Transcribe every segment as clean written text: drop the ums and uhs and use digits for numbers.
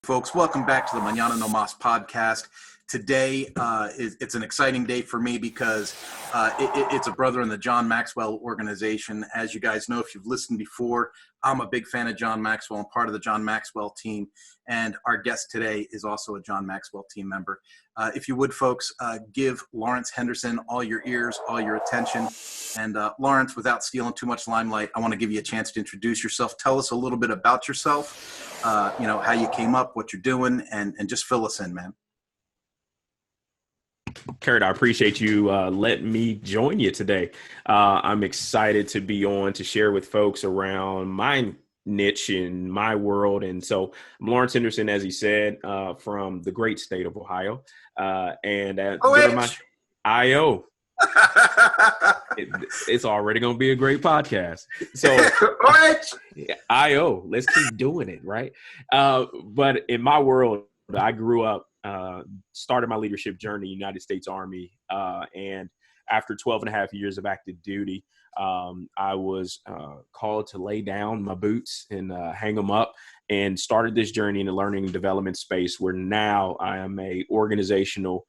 Folks, welcome back to the Mañana No Mas podcast. Today, it's an exciting day for me because it's a brother in the John Maxwell organization. As you guys know, if you've listened before, I'm a big fan of John Maxwell. I'm part of the John Maxwell team, and our guest today is also a John Maxwell team member. If you would, folks, give Lawrence Henderson all your ears, all your attention. And Lawrence, without stealing too much limelight, I want to give you a chance to introduce yourself. Tell us a little bit about yourself, how you came up, what you're doing, and just fill us in, man. Kurt, I appreciate you letting me join you today. I'm excited to be on to share with folks around my niche in my world. And so I'm Lawrence Henderson, as he said, from the great state of Ohio. And my IO. It's already going to be a great podcast. So IO, let's keep doing it, right? But in my world, I grew up, started my leadership journey in the United States Army. And after 12 and a half years of active duty, I was called to lay down my boots and hang them up and started this journey in the learning and development space where now I am a organizational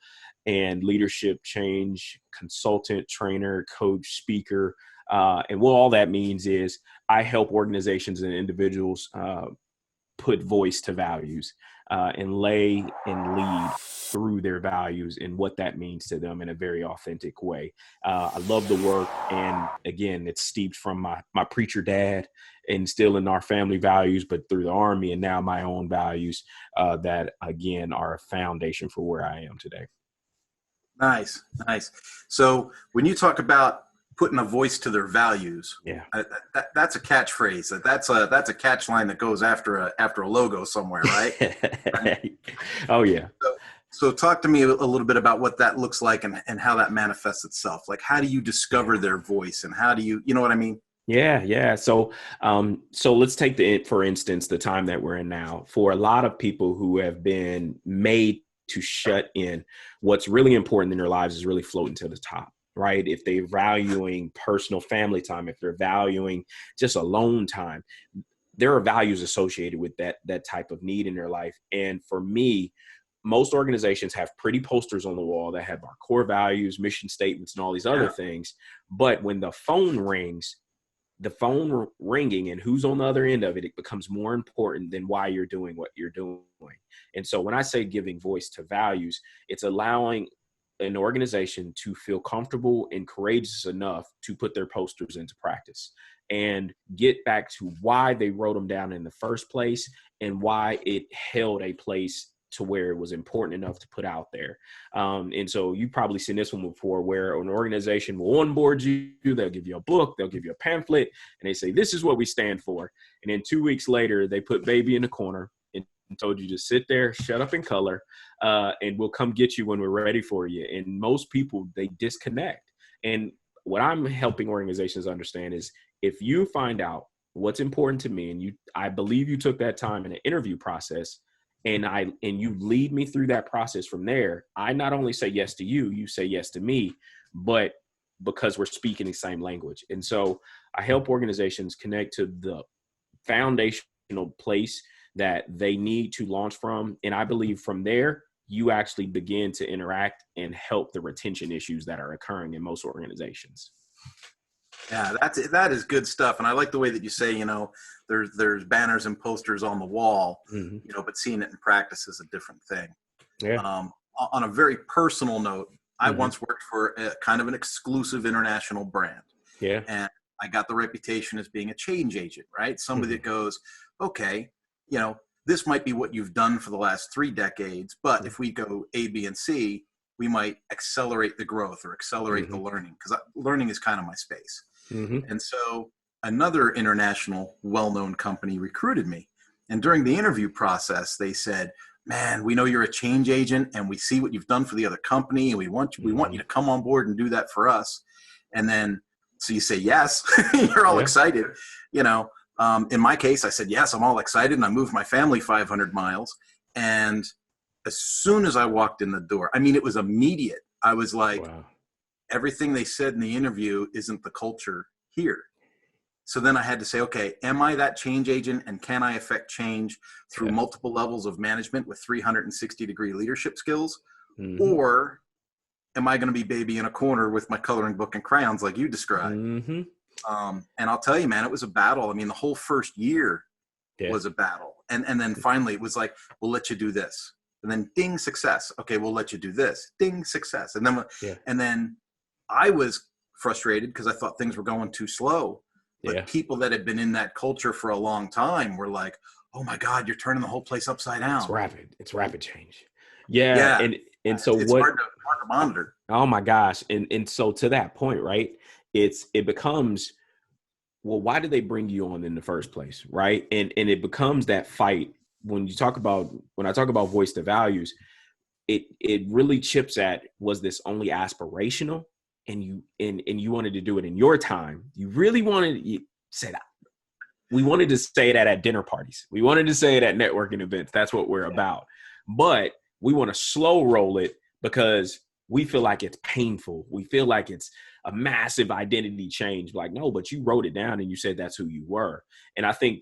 and leadership change consultant, trainer, coach, speaker. And what all that means is I help organizations and individuals put voice to values and lay and lead through their values and what that means to them in a very authentic way. I love the work. And again, it's steeped from my preacher dad and still in our family values, but through the Army and now my own values that, again, are a foundation for where I am today. Nice. So when you talk about putting a voice to their values, that's a catchphrase. That's a catch line that goes after a logo somewhere, right? Right? Oh yeah. So talk to me a little bit about what that looks like and how that manifests itself. Like, how do you discover their voice, and how do you know what I mean? Yeah. So let's take for instance, the time that we're in now. For a lot of people who have been made to shut in, what's really important in their lives is really floating to the top, right? If they're valuing personal family time, if they're valuing just alone time, there are values associated with that type of need in their life. And for me, most organizations have pretty posters on the wall that have our core values, mission statements, and all these other things. But when the phone rings, the phone ringing and who's on the other end of it, it becomes more important than why you're doing what you're doing. And so when I say giving voice to values, it's allowing an organization to feel comfortable and courageous enough to put their posters into practice and get back to why they wrote them down in the first place and why it held a place to where it was important enough to put out there. And so you've probably seen this one before where an organization will onboard you, they'll give you a book, they'll give you a pamphlet, and they say, this is what we stand for. And then 2 weeks later, they put baby in the corner and told you to sit there, shut up and color, and we'll come get you when we're ready for you. And most people, they disconnect. And what I'm helping organizations understand is if you find out what's important to me, and I believe you took that time in an interview process, and you lead me through that process from there, I not only say yes to you, you say yes to me, but because we're speaking the same language. And so I help organizations connect to the foundational place that they need to launch from. And I believe from there, you actually begin to interact and help the retention issues that are occurring in most organizations. Yeah, that is good stuff. And I like the way that you say, there's banners and posters on the wall, but seeing it in practice is a different thing. Yeah. On a very personal note, I once worked for a kind of an exclusive international brand. Yeah. And I got the reputation as being a change agent, right? Somebody that goes, okay, this might be what you've done for the last 3 decades, but if we go A, B, and C, we might accelerate the growth or accelerate the learning, because learning is kind of my space. And so another international well-known company recruited me. And during the interview process, they said, man, we know you're a change agent and we see what you've done for the other company. And we want you to come on board and do that for us. And then, so you say, yes, you're all excited. In my case, I said, yes, I'm all excited. And I moved my family 500 miles. And as soon as I walked in the door, it was immediate. I was like, wow. Everything they said in the interview isn't the culture here. So then I had to say, okay, am I that change agent, and can I affect change through multiple levels of management with 360-degree leadership skills? Mm-hmm. Or am I going to be baby in a corner with my coloring book and crayons like you described? Mm-hmm. And I'll tell you, man, it was a battle. I mean, the whole first year was a battle. And then finally it was like, we'll let you do this. And then ding, success. Okay, we'll let you do this. Ding, success. And then I was frustrated because I thought things were going too slow. But people that had been in that culture for a long time were like, oh my God, you're turning the whole place upside down. It's rapid change. Yeah. And so it's hard to monitor. Oh my gosh. And so to that point, right, it becomes, well, why did they bring you on in the first place? Right. And it becomes that fight. When I talk about voice to values, it really chips at, was this only aspirational? And you wanted to do it in your time. You really wanted, we wanted to say that at dinner parties. We wanted to say it at networking events. That's what we're about. But we want to slow roll it because we feel like it's painful. We feel like it's a massive identity change. Like, no, but you wrote it down and you said that's who you were. And I think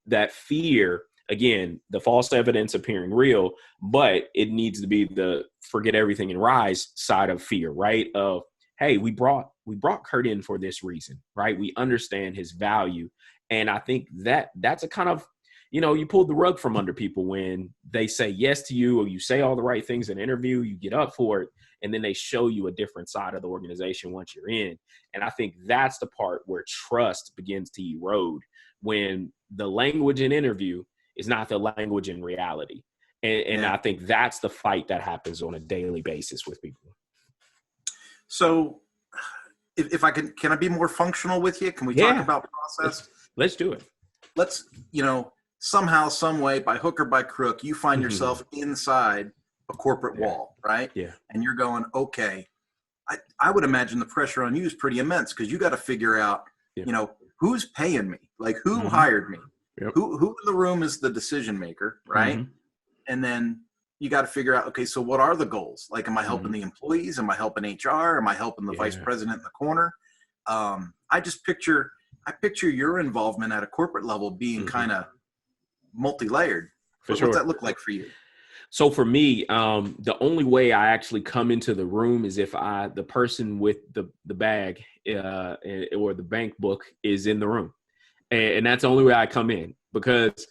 that fear, again, the false evidence appearing real, but it needs to be the forget everything and rise side of fear, right? Of, hey, we brought Kurt in for this reason, right? We understand his value. And I think that's a kind of, you pull the rug from under people when they say yes to you, or you say all the right things in an interview, you get up for it, and then they show you a different side of the organization once you're in. And I think that's the part where trust begins to erode, when the language in interview is not the language in reality. And I think that's the fight that happens on a daily basis with people. So if I can I be more functional with you? Can we talk about process? Let's do it. Let's, somehow, some way, by hook or by crook, you find yourself inside a corporate wall, right? Yeah. And you're going, okay, I would imagine the pressure on you is pretty immense, because you got to figure out, who's paying me? Like, who hired me? Yep. Who in the room is the decision maker, right? And then you got to figure out, okay, so what are the goals? Like, am I helping the employees? Am I helping HR? Am I helping the vice president in the corner? I picture your involvement at a corporate level being kind of multi-layered. What's that look like for you? So for me, the only way I actually come into the room is if the person with the bag or the bank book is in the room. And that's the only way I come in, because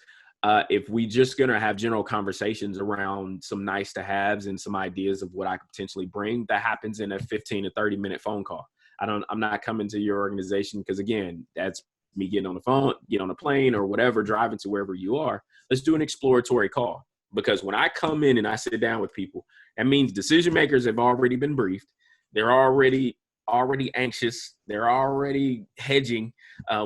if we just going to have general conversations around some nice to haves and some ideas of what I could potentially bring, that happens in a 15 to 30 minute phone call. I'm not coming to your organization because, again, that's me getting on the phone, get on a plane or whatever, driving to wherever you are. Let's do an exploratory call. Because when I come in and I sit down with people, that means decision makers have already been briefed. They're already anxious. They're already hedging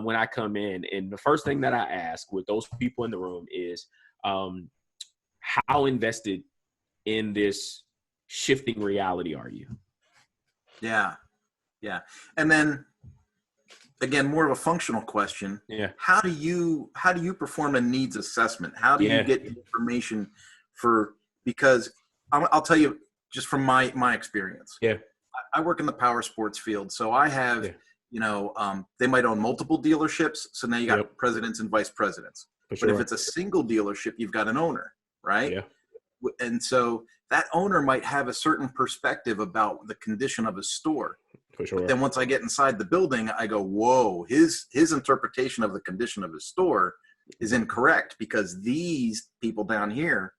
when I come in. And the first thing that I ask with those people in the room is, how invested in this shifting reality are you? Yeah. And then, again, more of a functional question. Yeah. How do you perform a needs assessment? How do you get information because I'll tell you just from my experience. Yeah. I work in the power sports field. So I have, they might own multiple dealerships. So now you got presidents and vice presidents. But if it's a single dealership, you've got an owner, right? Yeah. And so that owner might have a certain perspective about the condition of his store. For sure. But then once I get inside the building, I go, whoa, his interpretation of the condition of his store is incorrect, because these people down here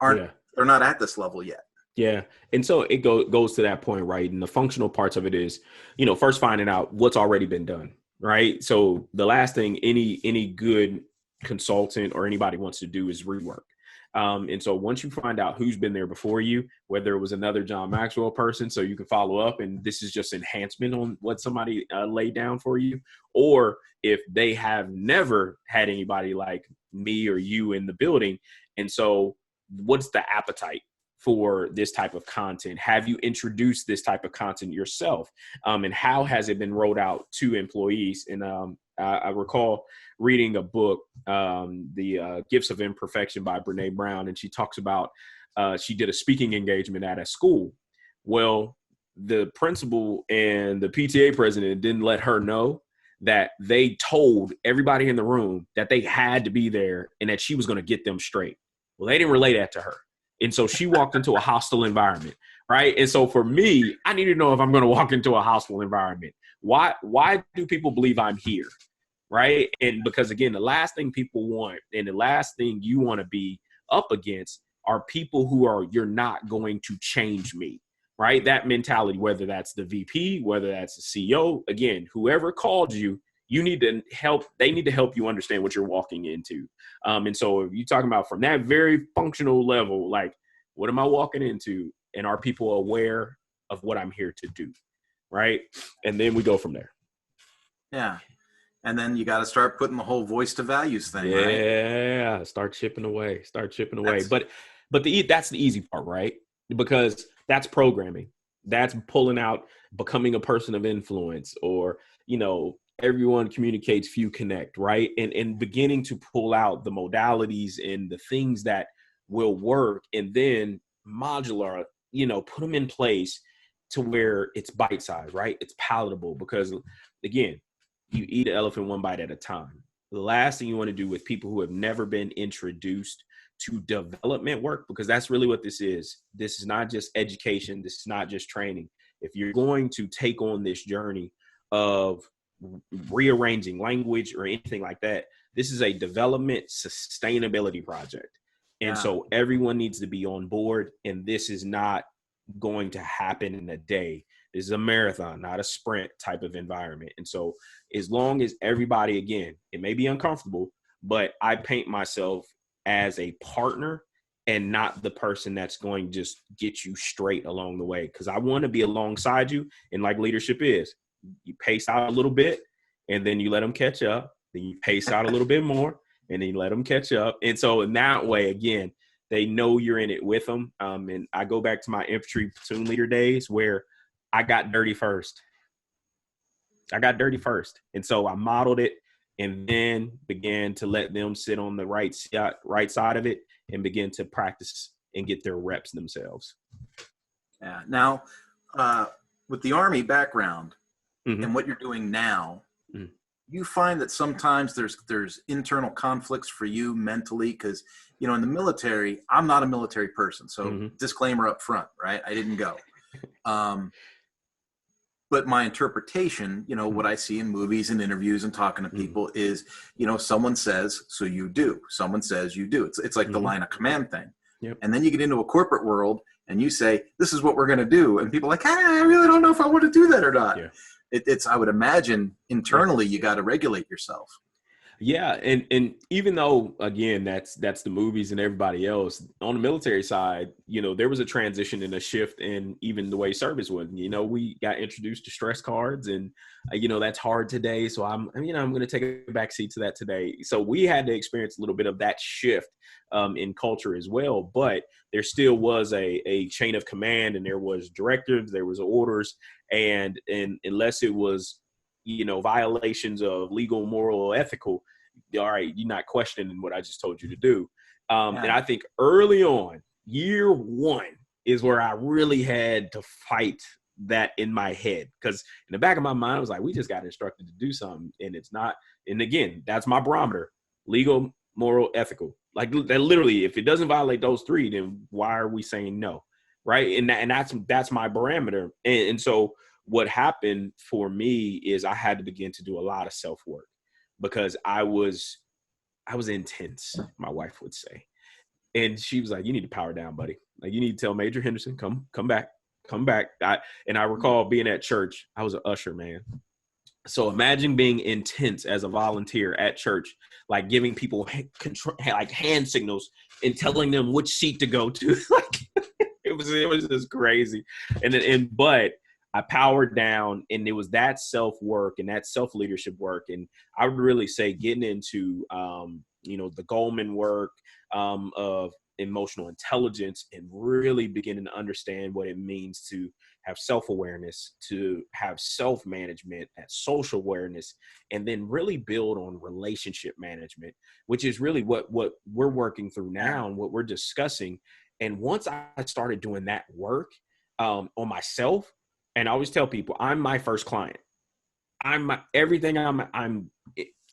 they're not at this level yet. Yeah. And so it goes to that point, right? And the functional parts of it is, first finding out what's already been done, right? So the last thing any good consultant or anybody wants to do is rework. And so once you find out who's been there before you, whether it was another John Maxwell person, so you can follow up and this is just enhancement on what somebody laid down for you, or if they have never had anybody like me or you in the building. And so what's the appetite for this type of content? Have you introduced this type of content yourself? And how has it been rolled out to employees? And I recall reading a book, The Gifts of Imperfection by Brene Brown. And she talks about, she did a speaking engagement at a school. Well, the principal and the PTA president didn't let her know that they told everybody in the room that they had to be there and that she was going to get them straight. Well, they didn't relay that to her. And so she walked into a hostile environment, right? And so for me, I need to know if I'm going to walk into a hostile environment. Why do people believe I'm here, right? And because, again, the last thing people want and the last thing you want to be up against are people who are, you're not going to change me, right? That mentality, whether that's the VP, whether that's the CEO, again, whoever called you, you need to help, they need to help you understand what you're walking into. And so if you're talking about from that very functional level, like, what am I walking into? And are people aware of what I'm here to do? Right. And then we go from there. Yeah. And then you got to start putting the whole voice to values thing, right? Yeah. Start chipping away. But that's the easy part, right? Because that's programming. That's pulling out, becoming a person of influence, or, everyone communicates, few connect, right? And beginning to pull out the modalities and the things that will work, and then modular, put them in place to where it's bite-sized, right? It's palatable, because again, you eat an elephant one bite at a time. The last thing you want to do with people who have never been introduced to development work, because that's really what this is. This is not just education. This is not just training. If you're going to take on this journey of rearranging language or anything like that, this is a development sustainability project. And so everyone needs to be on board, and this is not going to happen in a day. This is a marathon, not a sprint type of environment. And so as long as everybody, again, it may be uncomfortable, but I paint myself as a partner and not the person that's going to just get you straight along the way. Because I want to be alongside you. And like leadership is, you pace out a little bit and then you let them catch up. Then you pace out a little bit more and then you let them catch up. And so in that way, again, they know you're in it with them. And I go back to my infantry platoon leader days where I got dirty first. And so I modeled it and then began to let them sit on the right side of it and begin to practice and get their reps themselves. Yeah. Now, with the Army background and what you're doing now, you find that sometimes there's internal conflicts for you mentally, because, in the military, I'm not a military person. So disclaimer up front, right? I didn't go. But my interpretation, what I see in movies and interviews and talking to people is, someone says, so you do. Someone says you do. It's like the line of command thing. Yep. And then you get into a corporate world and you say, this is what we're going to do. And people are like, I really don't know if I want to do that or not. Yeah. It's I would imagine internally you got to regulate yourself. Yeah. And even though, again, that's the movies and everybody else, on the military side, there was a transition and a shift in even the way service was. We got introduced to stress cards, and, that's hard today. So I'm going to take a backseat to that today. So we had to experience a little bit of that shift in culture as well. But there still was a chain of command, and there was directives, there was orders, and unless it was violations of legal, moral, or ethical, all right, you're not questioning what I just told you to do. And I think early on, year one is where I really had to fight that in my head, because in the back of my mind, I was like, we just got instructed to do something, and it's not. And again, that's my barometer: legal, moral, ethical. Like that, literally, if it doesn't violate those three, then why are we saying no, right? And that's my barometer. And so what happened for me is I had to begin to do a lot of self-work, because I was intense, my wife would say. And she was like, you need to power down, buddy. Like, you need to tell Major Henderson, come back. I recall being at church. I was an usher, man. So imagine being intense as a volunteer at church, like giving people like hand signals and telling them which seat to go to. Like it was just crazy. But I powered down, and it was that self-work and that self-leadership work. And I would really say getting into, the Goldman work of emotional intelligence, and really beginning to understand what it means to have self-awareness, to have self-management, and social awareness, and then really build on relationship management, which is really what we're working through now and what we're discussing. And once I started doing that work on myself, and I always tell people, I'm my first client. everything I'm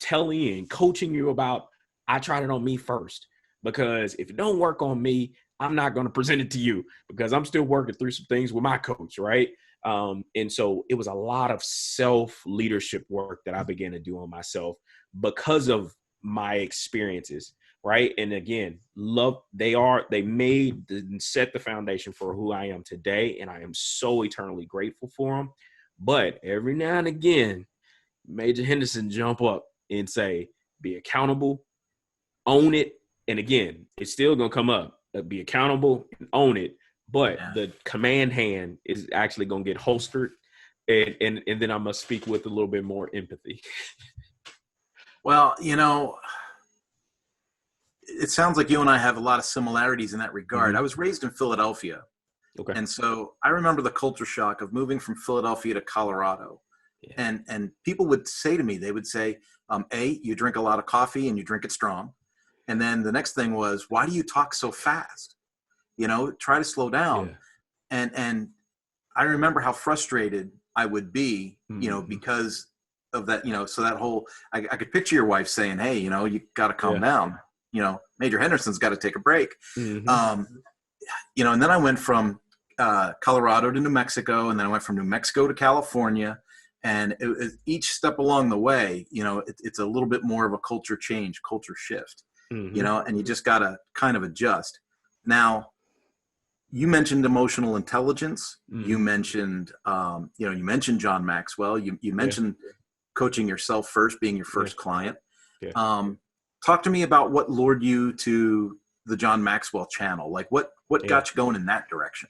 telling you and coaching you about, I tried it on me first, because if it don't work on me, I'm not going to present it to you, because I'm still working through some things with my coach. Right. And so it was a lot of self-leadership work that I began to do on myself because of my experiences. Right. And again, they made and set the foundation for who I am today. And I am so eternally grateful for them. But every now and again, Major Henderson jump up and say, be accountable, own it. And again, it's still going to come up. Be accountable and own it. But the command hand is actually going to get holstered. And then I must speak with a little bit more empathy. Well, it sounds like you and I have a lot of similarities in that regard. I was raised in Philadelphia. Okay. And so I remember the culture shock of moving from Philadelphia to Colorado. Yeah. And people would say to me, they would say, you drink a lot of coffee and you drink it strong. And then the next thing was, why do you talk so fast? Try to slow down. Yeah. And I remember how frustrated I would be, because of that, so that whole, I could picture your wife saying, hey, you got to calm down. Major Henderson's got to take a break. And then I went from Colorado to New Mexico, and then I went from New Mexico to California. And each step along the way, it's a little bit more of a culture change, culture shift, and you just got to kind of adjust. Now, you mentioned emotional intelligence. You mentioned, you mentioned John Maxwell. You mentioned coaching yourself first, being your first client. Talk to me about what lured you to the John Maxwell channel. Like what got you going in that direction?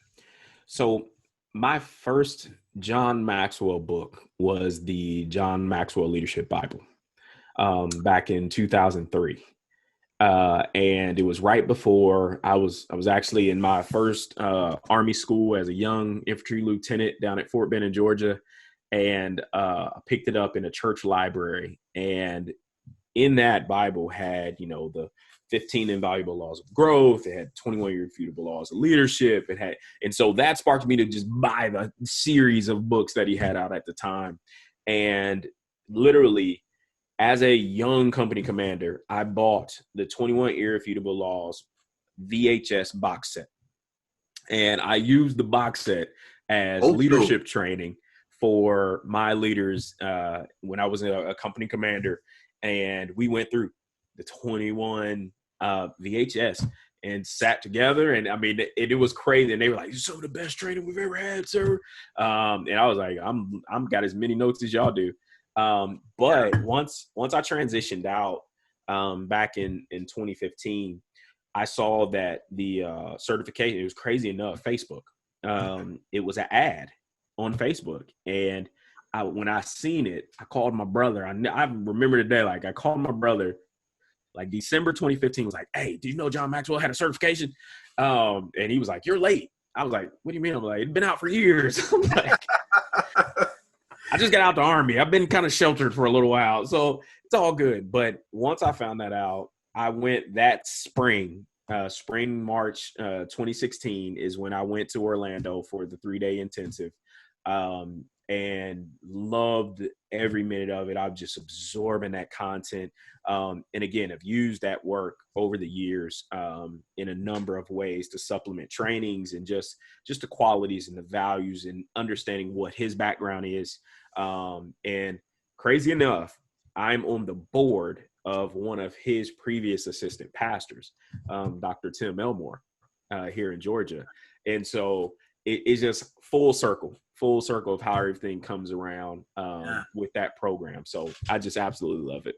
So my first John Maxwell book was the John Maxwell Leadership Bible, back in 2003. And it was right before I was actually in my first Army school as a young infantry lieutenant down at Fort Benning, Georgia. And I picked it up in a church library. And in that Bible had, the 15 invaluable laws of growth. It had 21 irrefutable laws of leadership. And so that sparked me to just buy the series of books that he had out at the time. And literally, as a young company commander, I bought the 21 irrefutable laws VHS box set. And I used the box set as leadership training for my leaders when I was a company commander. And we went through the 21 VHS and sat together. And I mean, it was crazy. And they were like, "So the best training we've ever had, sir." And I was like, I'm got as many notes as y'all do. But once I transitioned out back in 2015, I saw that the certification, it was crazy enough, Facebook. It was an ad on Facebook. And when I seen it, I called my brother. I remember the day, like I called my brother, like December 2015, was like, "Hey, do you know John Maxwell had a certification?" And he was like, "You're late." I was like, "What do you mean?" I'm like, "It's been out for years." I'm like, I just got out the Army. I've been kind of sheltered for a little while, so it's all good. But once I found that out, I went that spring, March 2016 is when I went to Orlando for the 3-day intensive. And loved every minute of it. I'm just absorbing that content. And again, I've used that work over the years in a number of ways to supplement trainings and just the qualities and the values and understanding what his background is. And crazy enough, I'm on the board of one of his previous assistant pastors, Dr. Tim Elmore, here in Georgia. And so it's just full circle of how everything comes around with that program. So I just absolutely love it.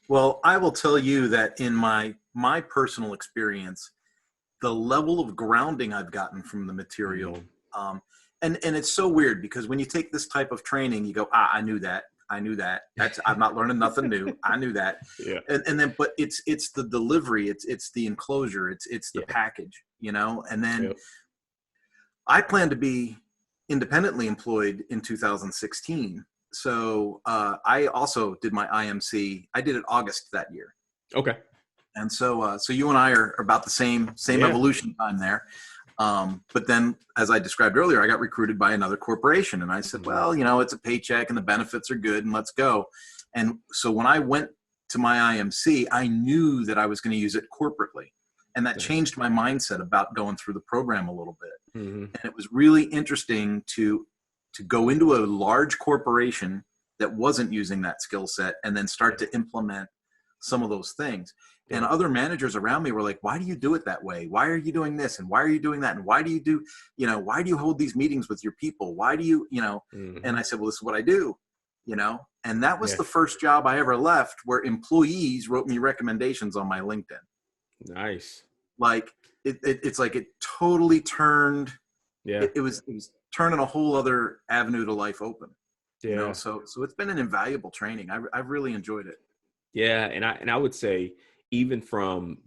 Well, I will tell you that in my personal experience, the level of grounding I've gotten from the material, and it's so weird because when you take this type of training, you go, I knew that. I'm not learning nothing new. I knew that. Yeah. And then, but it's the delivery, it's the enclosure, it's the package, and then I plan to be independently employed in 2016. So I also did my IMC. I did it August that year. Okay. And so you and I are about the same evolution time there. But then, as I described earlier, I got recruited by another corporation, and I said, well, it's a paycheck and the benefits are good, and let's go. And so when I went to my IMC, I knew that I was going to use it corporately. And that changed my mindset about going through the program a little bit. And it was really interesting to go into a large corporation that wasn't using that skill set and then start to implement some of those things. And other managers around me were like, why do you do it that way? Why are you doing this? And why are you doing that? And why do you do, why do you hold these meetings with your people? Why do you, and I said, well, this is what I do, and that was the first job I ever left where employees wrote me recommendations on my LinkedIn. Nice. Like it's like it totally turned. Yeah. It was turning a whole other avenue to life open. Yeah. So it's been an invaluable training. I've really enjoyed it. Yeah. And I would say even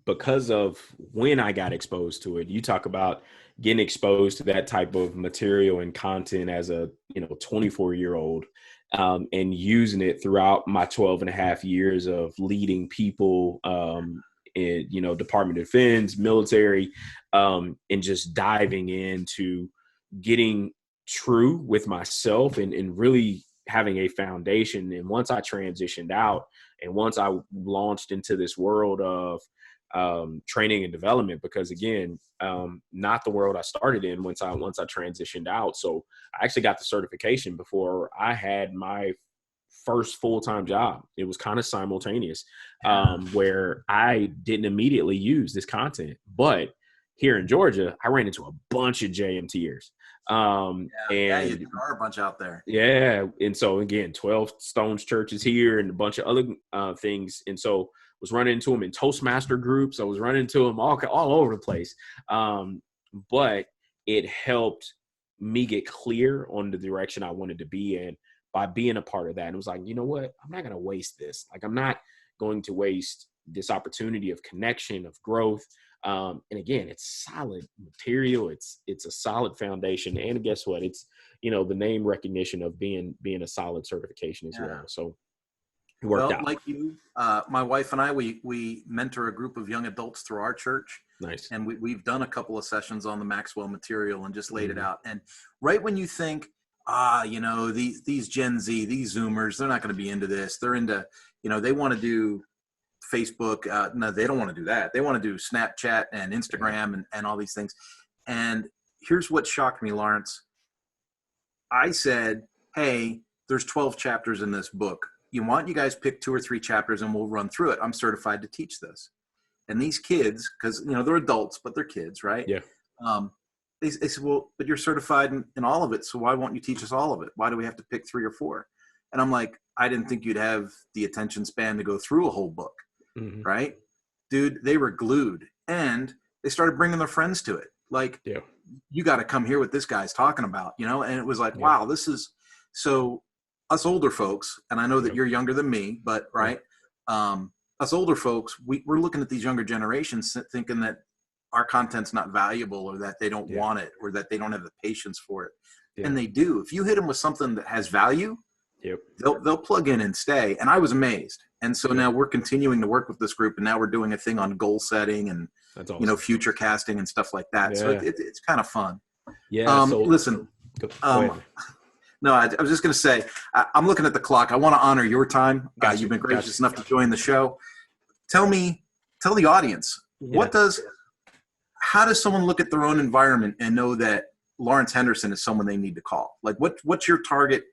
because of when I got exposed to it, you talk about getting exposed to that type of material and content as a, 24-year-old, and using it throughout my 12 and a half years of leading people, in, Department of Defense, military, and just diving into getting true with myself and really having a foundation. And once I transitioned out and once I launched into this world of training and development, because again, not the world I started in once I transitioned out. So I actually got the certification before I had my first full-time job. It was kind of simultaneous, where I didn't immediately use this content, but here in Georgia, I ran into a bunch of JMTers. You are a bunch out there. Yeah. And so again, 12 Stones churches here and a bunch of other things. And so was running into them in Toastmaster groups. I was running into them all over the place. But it helped me get clear on the direction I wanted to be in by being a part of that. And it was like, you know what? I'm not going to waste this. Like, I'm not going to waste this opportunity of connection, of growth. And again, it's solid material. It's a solid foundation. And guess what? It's, the name recognition of being a solid certification as well. So it worked out. Like you, my wife and I, we mentor a group of young adults through our church. Nice. And we've done a couple of sessions on the Maxwell material and just laid it out. And right when you think, these Gen Z, these Zoomers, they're not going to be into this. They're into, they want to do Facebook. No, they don't want to do that. They want to do Snapchat and Instagram and all these things. And here's what shocked me, Lawrence. I said, hey, there's 12 chapters in this book. You guys pick 2 or 3 chapters and we'll run through it. I'm certified to teach this. And these kids, because, they're adults, but they're kids, right? Yeah. They said, well, but you're certified in all of it. So why won't you teach us all of it? Why do we have to pick 3 or 4? And I'm like, I didn't think you'd have the attention span to go through a whole book. Right? Dude, they were glued and they started bringing their friends to it. Like, you got to come hear what this guy's talking about, and it was like, wow, this is so us older folks. And I know that you're younger than me, but right. Us older folks, we're looking at these younger generations thinking that our content's not valuable or that they don't want it or that they don't have the patience for it. And they do. If you hit them with something that has value, they'll plug in and stay. And I was amazed. And so now we're continuing to work with this group, and now we're doing a thing on goal setting and, that's awesome. Future casting and stuff like that. So it's kind of fun. Yeah. So listen, no, I was just going to say, I'm looking at the clock. I want to honor your time. You've been gracious enough to join the show. Tell the audience, how does someone look at their own environment and know that Lawrence Henderson is someone they need to call? Like what's your target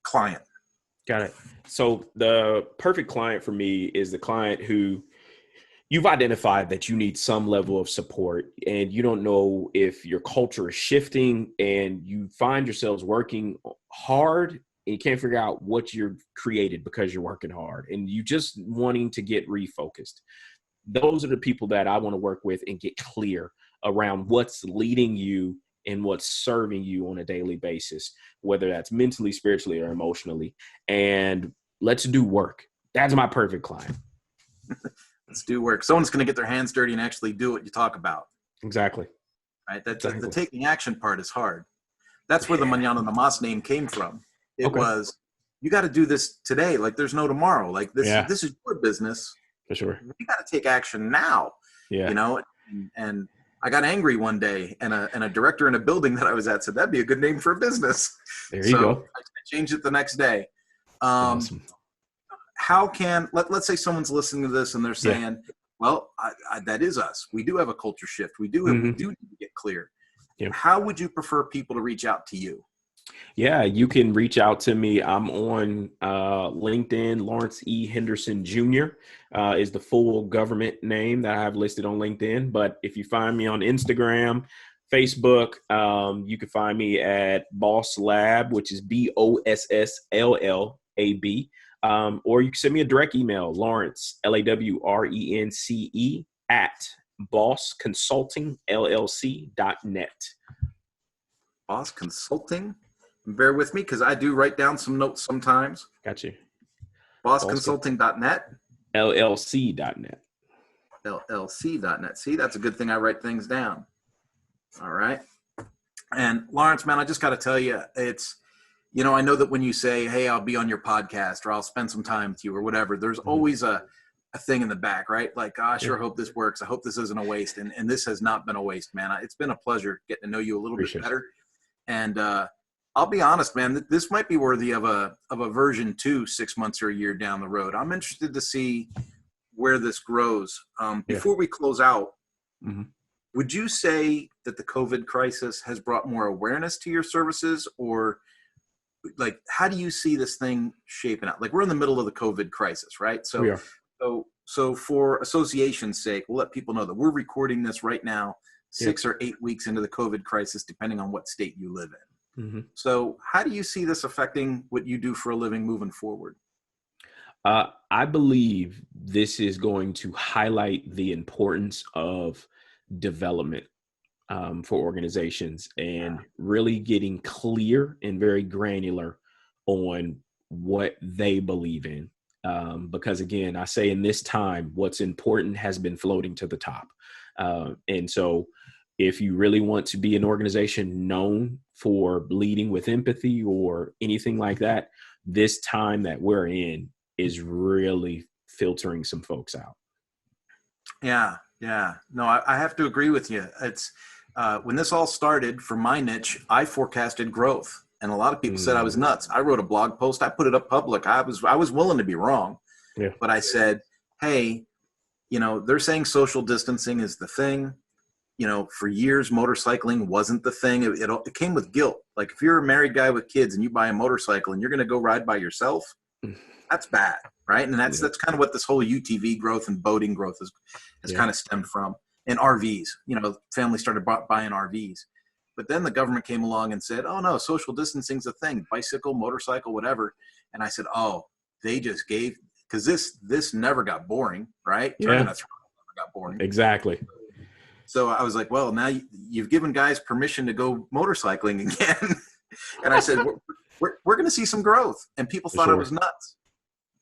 client? Got it. So the perfect client for me is the client who you've identified that you need some level of support and you don't know if your culture is shifting and you find yourselves working hard and you can't figure out what you've created because you're working hard and you just wanting to get refocused. Those are the people that I want to work with and get clear around what's leading you and what's serving you on a daily basis, whether that's mentally, spiritually, or emotionally. And let's do work. That's my perfect client. Let's do work. Someone's going to get their hands dirty and actually do what you talk about. Exactly. Right. The taking action part is hard. That's where the Mañana No Mas name came from. It was, you got to do this today. Like there's no tomorrow. Like this is your business. For sure. You got to take action now. Yeah. And I got angry one day, and a director in a building that I was at said that'd be a good name for a business. There you go. I changed it the next day. Awesome. How can let's say someone's listening to this and they're saying, well, that is us. We do have a culture shift. We do need to get clear. Yeah. How would you prefer people to reach out to you? Yeah, you can reach out to me. I'm on LinkedIn. Lawrence E. Henderson Jr. Is the full government name that I have listed on LinkedIn. But if you find me on Instagram, Facebook, you can find me at Boss Lab, which is BOSSLLAB. Or you can send me a direct email, Lawrence, LAWRENCE at bossconsultingllc.net. Boss Consulting. Bear with me because I do write down some notes sometimes. Got you. Bossconsulting.net. LLC.net. LLC.net. See, that's a good thing I write things down. All right. And Lawrence, man, I just got to tell you, it's, I know that when you say, hey, I'll be on your podcast or I'll spend some time with you or whatever, there's always a thing in the back, right? Like, I sure hope this works. I hope this isn't a waste. And this has not been a waste, man. It's been a pleasure getting to know you a little bit better. And I'll be honest, man, this might be worthy of a version 2 6 months or a year down the road. I'm interested to see where this grows. Before we close out, would you say that the COVID crisis has brought more awareness to your services, or like, how do you see this thing shaping out? Like, we're in the middle of the COVID crisis, right? So for association's sake, we'll let people know that we're recording this right now, 6 or 8 weeks into the COVID crisis, depending on what state you live in. So how do you see this affecting what you do for a living moving forward? I believe this is going to highlight the importance of development for organizations and really getting clear and very granular on what they believe in. Because again, I say in this time, what's important has been floating to the top. And so if you really want to be an organization known for leading with empathy or anything like that, this time that we're in is really filtering some folks out. Yeah. No, I have to agree with you. It's when this all started for my niche, I forecasted growth, and a lot of people said I was nuts. I wrote a blog post. I put it up public. I was willing to be wrong, but I said, hey, they're saying social distancing is the thing. For years, motorcycling wasn't the thing. It came with guilt. Like, if you're a married guy with kids and you buy a motorcycle and you're going to go ride by yourself, that's bad, right? And that's kind of what this whole UTV growth and boating growth has kind of stemmed from. And RVs, families started buying RVs. But then the government came along and said, oh, no, social distancing's a thing, bicycle, motorcycle, whatever. And I said, oh, they just gave, because this never got boring, right? Yeah. Never got boring. Exactly. So I was like, well, now you've given guys permission to go motorcycling again. And I said, we're going to see some growth. And people thought I was nuts.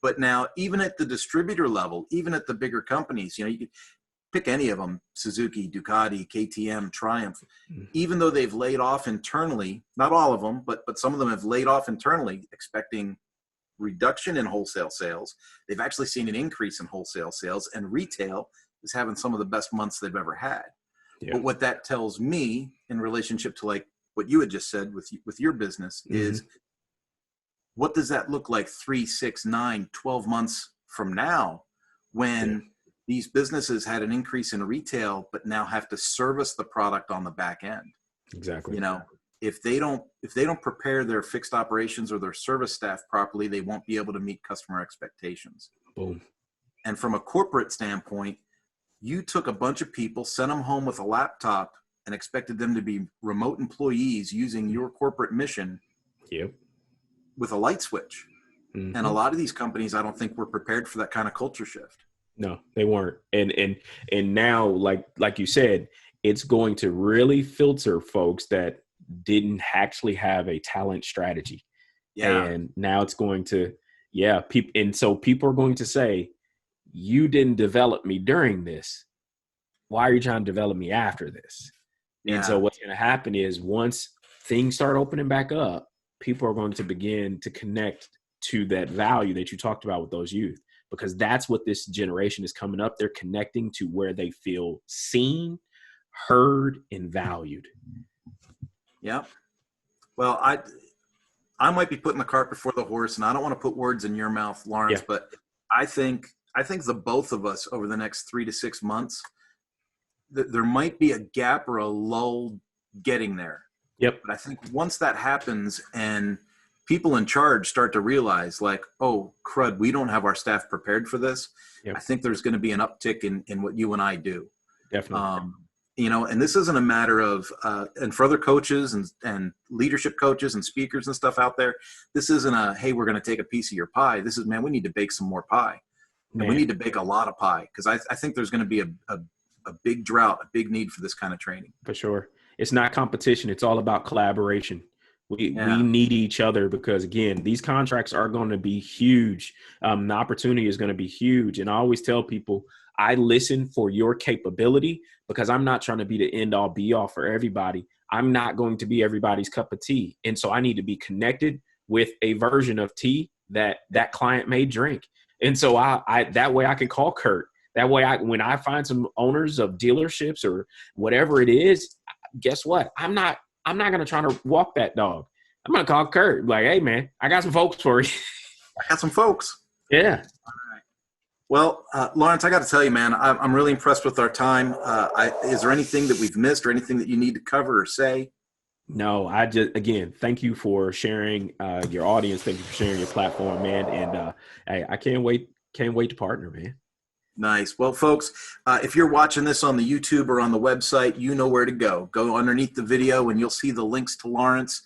But now, even at the distributor level, even at the bigger companies, you could pick any of them, Suzuki, Ducati, KTM, Triumph, even though they've laid off internally, not all of them, but some of them have laid off internally, expecting reduction in wholesale sales. They've actually seen an increase in wholesale sales, and retail is having some of the best months they've ever had. But what that tells me in relationship to like what you had just said with your business is, what does that look like 3, 6, 9, 12 months from now when these businesses had an increase in retail, but now have to service the product on the back end? Exactly. If they don't prepare their fixed operations or their service staff properly, they won't be able to meet customer expectations. Boom. And from a corporate standpoint, you took a bunch of people, sent them home with a laptop, and expected them to be remote employees using your corporate mission with a light switch. And a lot of these companies, I don't think, were prepared for that kind of culture shift. No, they weren't. And now, like you said, it's going to really filter folks that didn't actually have a talent strategy. And now it's going to, people. And so people are going to say, you didn't develop me during this. Why are you trying to develop me after this? And so what's going to happen is, once things start opening back up, people are going to begin to connect to that value that you talked about with those youth, because that's what this generation is coming up. They're connecting to where they feel seen, heard and valued. Yeah. Well, I might be putting the cart before the horse, and I don't want to put words in your mouth, Lawrence, Yeah. but I think the both of us over the next 3 to 6 months, there might be a gap or a lull getting there. Yep. But I think once that happens and people in charge start to realize, like, oh, crud, we don't have our staff prepared for this. Yep. I think there's going to be an uptick in what you and I do. Definitely. And this isn't a matter of, and for other coaches and leadership coaches and speakers and stuff out there, this isn't a, hey, we're going to take a piece of your pie. This is, man, we need to bake some more pie. And we need to bake a lot of pie, because I think there's going to be a big drought, a big need for this kind of training. For sure. It's not competition. It's all about collaboration. We need each other, because, again, these contracts are going to be huge. The opportunity is going to be huge. And I always tell people, I listen for your capability, because I'm not trying to be the end all be all for everybody. I'm not going to be everybody's cup of tea. And so I need to be connected with a version of tea that client may drink. And so I that way I can call Kurt. That way, when I find some owners of dealerships or whatever it is, guess what? I'm not going to try to walk that dog. I'm going to call Kurt. Like, hey, man, I got some folks for you. I got some folks. Yeah. All right. Well, Lawrence, I got to tell you, man, I'm really impressed with our time. Is there anything that we've missed or anything that you need to cover or say? No, again, thank you for sharing your audience. Thank you for sharing your platform, man. And hey, I can't wait to partner, man. Nice. Well, folks, if you're watching this on the YouTube or on the website, you know where to go. Go underneath the video and you'll see the links to Lawrence.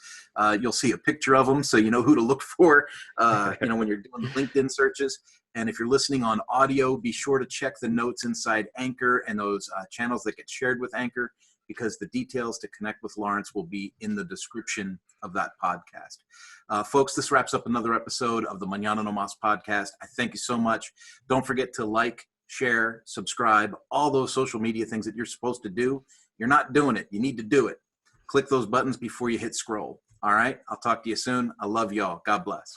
You'll see a picture of him, so you know who to look for, when you're doing the LinkedIn searches. And if you're listening on audio, be sure to check the notes inside Anchor and those channels that get shared with Anchor, because the details to connect with Lawrence will be in the description of that podcast. Folks, this wraps up another episode of the Mañana No Mas podcast. I thank you so much. Don't forget to like, share, subscribe, all those social media things that you're supposed to do. You're not doing it. You need to do it. Click those buttons before you hit scroll. All right. I'll talk to you soon. I love y'all. God bless.